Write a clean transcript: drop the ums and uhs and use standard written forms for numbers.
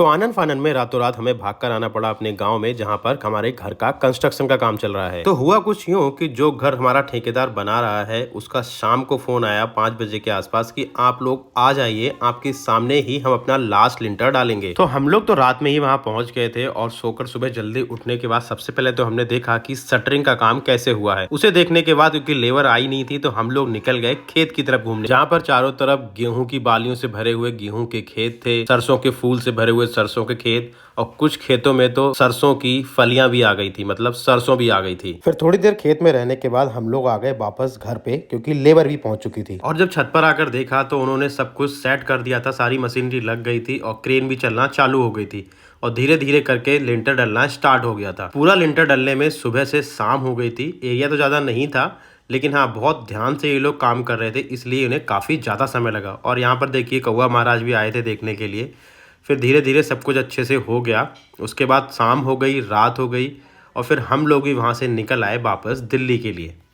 तो आनन फानन में रातों रात हमें भागकर आना पड़ा अपने गांव में, जहां पर हमारे घर का कंस्ट्रक्शन का काम चल रहा है। तो हुआ कुछ यूं कि जो घर हमारा ठेकेदार बना रहा है उसका शाम को फोन आया 5 बजे के आसपास कि आप लोग आ जाइए, आपके सामने ही हम अपना लास्ट लिंटर डालेंगे। तो हम लोग तो रात में ही वहां पहुंच गए थे और सोकर सुबह जल्दी उठने के बाद सबसे पहले तो हमने देखा कि शटरिंग का काम कैसे हुआ है। उसे देखने के बाद क्योंकि लेबर आई नहीं थी तो हम लोग निकल गए खेत की तरफ घूमने, जहाँ पर चारों तरफ गेहूं की बालियों से भरे हुए गेहूं के खेत थे, सरसों के फूल से भरे हुए सरसों के खेत, और कुछ खेतों में तो सरसों की फलियां भी आ गई थी, मतलब सरसों भी आ गई थी। फिर थोड़ी देर खेत में रहने के बाद हम लोग आ गए वापस घर पे, क्योंकि लेबर भी पहुंच चुकी थी। और जब छत पर आकर देखा तो उन्होंने सब कुछ सेट कर दिया था, सारी मशीनरी लग गई थी और क्रेन भी चलना चालू हो गई थी और धीरे धीरे करके लिंटर डलना स्टार्ट हो गया था। पूरा लिंटर डलने में सुबह से शाम हो गई थी। एरिया तो ज्यादा नहीं था, लेकिन हाँ बहुत ध्यान से ये लोग काम कर रहे थे, इसलिए उन्हें काफ़ी ज़्यादा समय लगा। और यहाँ पर देखिए कौवा महाराज भी आए थे देखने के लिए। फिर धीरे धीरे सब कुछ अच्छे से हो गया। उसके बाद शाम हो गई, रात हो गई और फिर हम लोग भी वहाँ से निकल आए वापस दिल्ली के लिए।